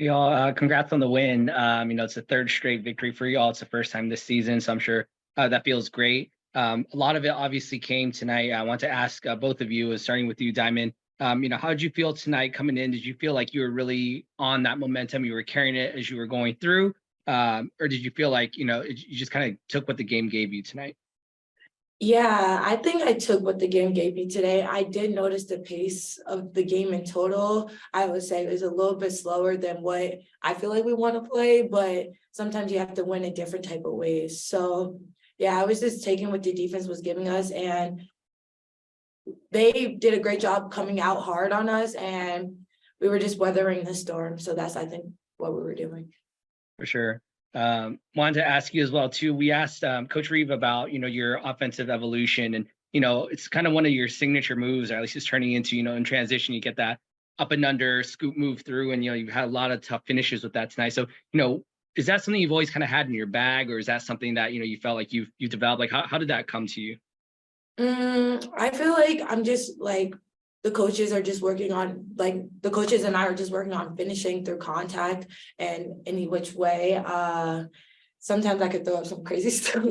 Y'all, congrats on the win. It's the third straight victory for y'all. It's the first time this season, so I'm sure that feels great. A lot of it obviously came tonight. I want to ask both of you, starting with you, Diamond. How did you feel tonight coming in? Did you feel like you were really on that momentum? You were carrying it as you were going through, or did you feel like you just kind of took what the game gave you tonight? Yeah, I think I took what the game gave me today. I did notice the pace of the game in total. I would say it was a little bit slower than what I feel like we want to play, but sometimes you have to win in different type of ways. So yeah, I was just taking what the defense was giving us, and they did a great job coming out hard on us, and we were just weathering the storm. So that's, I think, what we were doing. For sure. Wanted to ask you as well too. We asked Coach Reeve about your offensive evolution, and it's kind of one of your signature moves, or at least it's turning into in transition. You get that up and under scoop move through, and you've had a lot of tough finishes with that tonight. So is that something you've always kind of had in your bag, or is that something that you felt like you've developed? Like how did that come to you? I feel like I'm just like the coaches are just working on, like the coaches and I are just working on finishing through contact and any which way. Sometimes I could throw up some crazy stuff.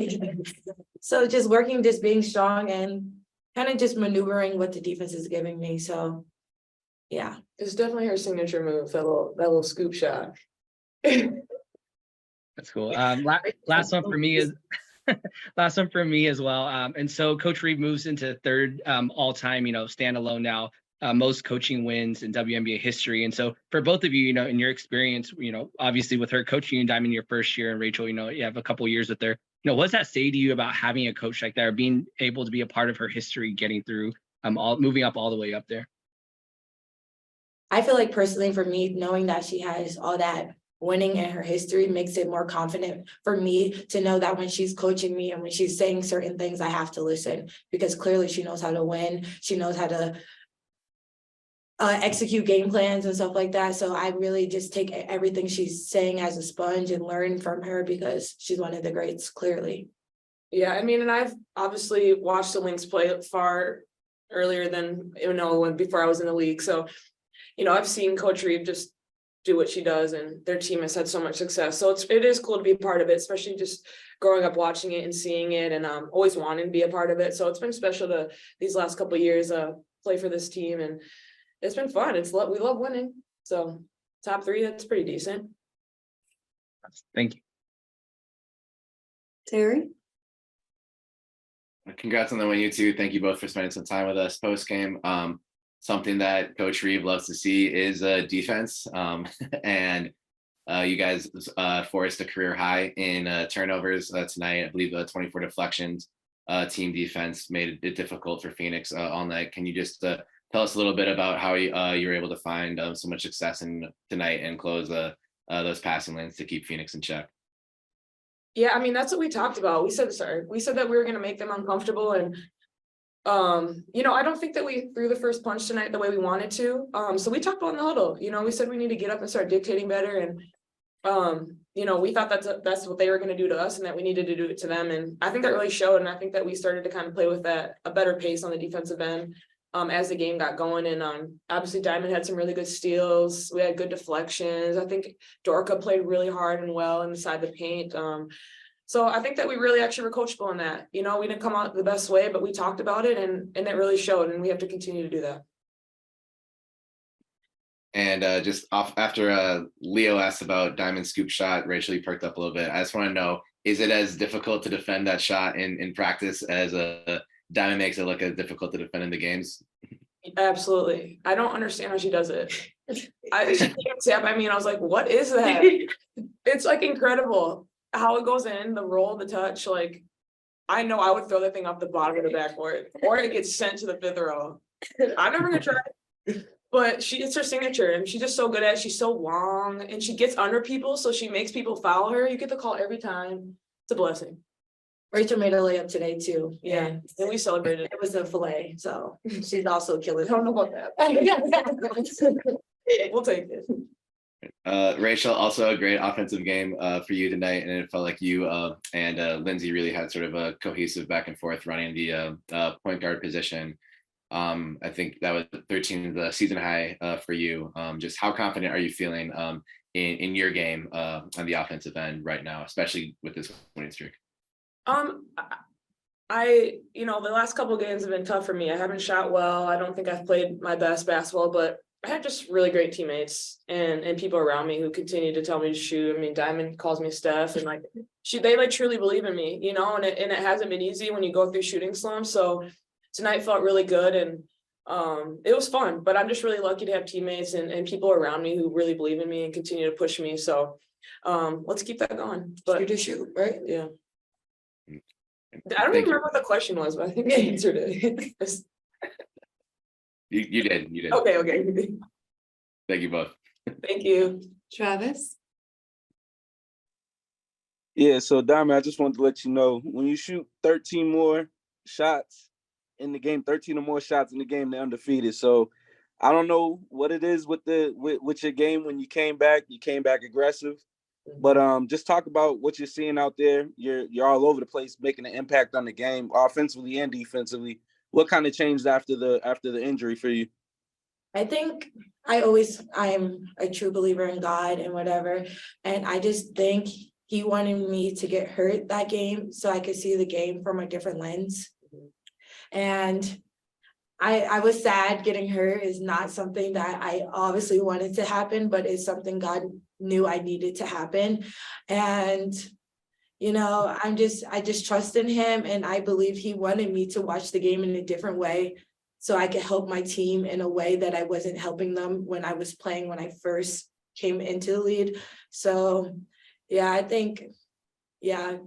So just working, just being strong and kind of just maneuvering what the defense is giving me. So yeah. It's definitely her signature move, that little scoop shot. That's cool. Last one for me is last one for me as well. And so Coach Reeve moves into third all-time, standalone now, most coaching wins in WNBA history. And so for both of you, in your experience, obviously with her coaching you, Diamond, your first year, and Rachel, you have a couple years with her. What does that say to you about having a coach like that, or being able to be a part of her history, getting through, all moving up all the way up there? I feel like personally for me, knowing that she has all that winning in her history makes it more confident for me to know that when she's coaching me and when she's saying certain things, I have to listen, because clearly she knows how to win. She knows how to execute game plans and stuff like that. So I really just take everything she's saying as a sponge and learn from her, because she's one of the greats, clearly. Yeah, I mean, and I've obviously watched the Lynx play far earlier than when before I was in the league. So, I've seen Coach Reeve just do what she does, and their team has had so much success. So it is cool to be a part of it, especially just growing up watching it and seeing it, and always wanting to be a part of it. So it's been special to these last couple of years play for this team, and it's been fun. We love winning. So top three, that's pretty decent. Thank you. Terry? Congrats on the win, you two. Thank you both for spending some time with us post game. Something that Coach Reeve loves to see is defense. And you guys forced a career high in turnovers tonight. I believe 24 deflections. Team defense made it difficult for Phoenix all night. Can you just tell us a little bit about how you were able to find so much success in tonight and close those passing lanes to keep Phoenix in check? Yeah, I mean, that's what we talked about. We said that we were going to make them uncomfortable, and I don't think that we threw the first punch tonight the way we wanted to. So we talked about in the huddle. We said we need to get up and start dictating better, and we thought that's what they were going to do to us, and that we needed to do it to them. And I think that really showed, and I think that we started to kind of play with a better pace on the defensive end as the game got going. And obviously Diamond had some really good steals. We had good deflections. I think Dorka played really hard and well inside the paint. So I think that we really actually were coachable in that. We didn't come out the best way, but we talked about it, and it really showed, and we have to continue to do that. And just off after Leo asked about Diamond scoop shot, Rachel, you perked up a little bit. I just want to know, is it as difficult to defend that shot in practice as Diamond makes it look as difficult to defend in the games? Absolutely. I don't understand how she does it. She came tap at me and I was like, what is that? It's like incredible how it goes in, the roll, the touch. Like, I know I would throw that thing off the bottom of the backboard, or it gets sent to the fifth row. I'm never gonna try, but it's her signature, and she's just so good at it. She's so long, and she gets under people, so she makes people foul her. You get the call every time. It's a blessing. Rachel made a layup today too. Yeah, and we celebrated. It was a fillet, so she's also killing. I don't know about that. We'll take it. Rachel, also a great offensive game for you tonight, and it felt like you and Lindsay really had sort of a cohesive back and forth running the point guard position. I think that was 13 the season high for you. Just how confident are you feeling in your game on the offensive end right now, especially with this winning streak? The last couple of games have been tough for me. I haven't shot well. I don't think I've played my best basketball, but I have just really great teammates and people around me who continue to tell me to shoot. I mean, Diamond calls me Steph, and like they like truly believe in me, and it hasn't been easy when you go through shooting slumps. So tonight felt really good, and it was fun. But I'm just really lucky to have teammates and people around me who really believe in me and continue to push me. So let's keep that going. But shoot, right? yeah. I don't even remember what the question was, but I think I answered it. You did. Okay. Thank you both. Thank you. Travis? Yeah, so Diamond, I just wanted to let you know, when you shoot 13 more shots in the game, 13 or more shots in the game, they're undefeated. So I don't know what it is with your game. When you came back aggressive. But just talk about what you're seeing out there. You're all over the place, making an impact on the game, offensively and defensively. What kind of changed after the injury for you? I think I'm a true believer in God and whatever. And I just think he wanted me to get hurt that game so I could see the game from a different lens. And I was sad getting hurt is not something that I obviously wanted to happen, but it's something God knew I needed to happen. And I just trust in him, and I believe he wanted me to watch the game in a different way so I could help my team in a way that I wasn't helping them when I was playing when I first came into the lead. So yeah, I think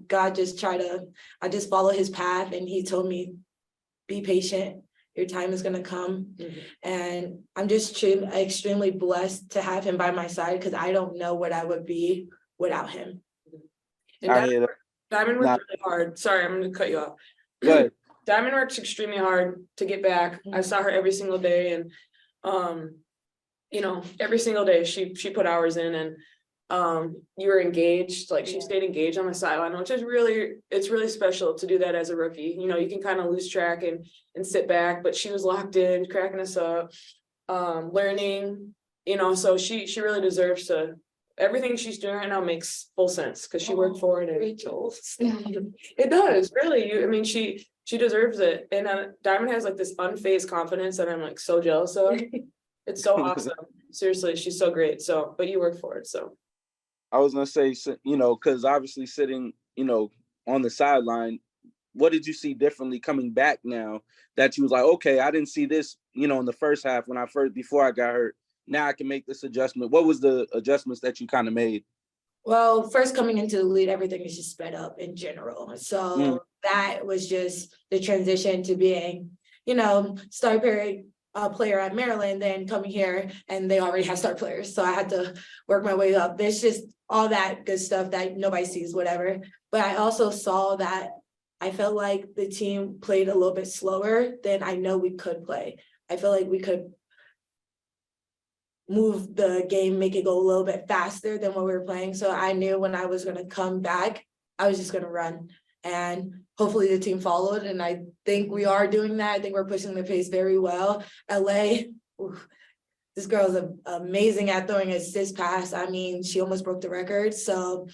God just I just follow his path, and he told me, be patient. Your time is going to come. Mm-hmm. And I'm just extremely blessed to have him by my side, because I don't know what I would be without him. And Diamond worked really hard. Sorry, I'm going to cut you off. Good. Diamond works extremely hard to get back. I saw her every single day, and every single day she put hours in, and you were engaged. Like, she stayed engaged on the sideline, which is it's really special to do that as a rookie. You can kind of lose track and sit back, but she was locked in, cracking us up, learning, so she really deserves to. Everything she's doing right now makes full sense because she worked for it. And Rachel. It does, really. She deserves it. And Diamond has like this unfazed confidence that I'm like so jealous of. It's so awesome. Seriously, she's so great. So, but you work for it. So I was gonna say, because obviously sitting, on the sideline, what did you see differently coming back now that you was like, okay, I didn't see this, in the first half before I got hurt. Now I can make this adjustment. What was the adjustments that you kind of made? Well, first coming into the league, everything is just sped up in general. So that was just the transition to being, star period player at Maryland, then coming here and they already have star players. So I had to work my way up. There's just all that good stuff that nobody sees, whatever. But I also saw that I felt like the team played a little bit slower than I know we could play. I feel like we could move the game, make it go a little bit faster than what we were playing. So I knew when I was going to come back, I was just going to run, and hopefully the team followed. And I think we are doing that. I think we're pushing the pace very well. LA, this girl's amazing at throwing assist pass. She almost broke the record. So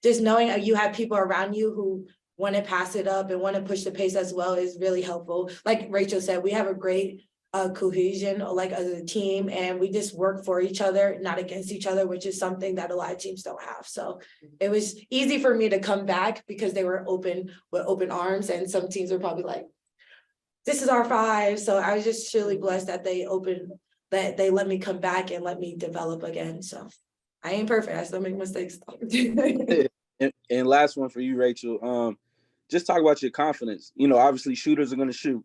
just knowing you have people around you who want to pass it up and want to push the pace as well is really helpful. Like Rachel said, we have a great cohesion, like as a team, and we just work for each other, not against each other, which is something that a lot of teams don't have. So it was easy for me to come back because they were open with open arms, and some teams were probably like, this is our 5. So I was just really blessed that they let me come back and let me develop again. So I ain't perfect. I still make mistakes. And last one for you, Rachel. Just talk about your confidence. Obviously shooters are going to shoot.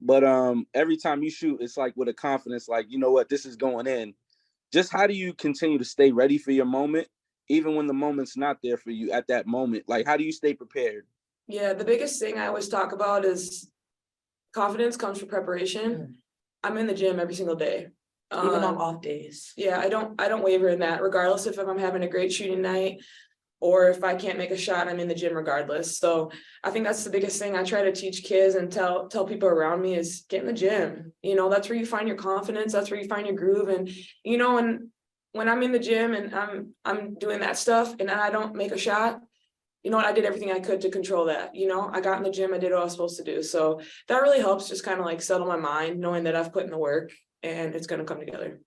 But every time you shoot, it's like with a confidence, like, you know what, this is going in. Just how do you continue to stay ready for your moment, even when the moment's not there for you at that moment? Like, how do you stay prepared? Yeah, the biggest thing I always talk about is confidence comes from preparation. I'm in the gym every single day. Even on off days. Yeah, I don't waver in that, regardless if I'm having a great shooting night or if I can't make a shot, I'm in the gym regardless. So I think that's the biggest thing I try to teach kids and tell people around me is get in the gym. That's where you find your confidence. That's where you find your groove. And, and when I'm in the gym and I'm doing that stuff and I don't make a shot, you know what, I did everything I could to control that. You know, I got in the gym, I did what I was supposed to do. So that really helps just kind of like settle my mind, knowing that I've put in the work and it's going to come together.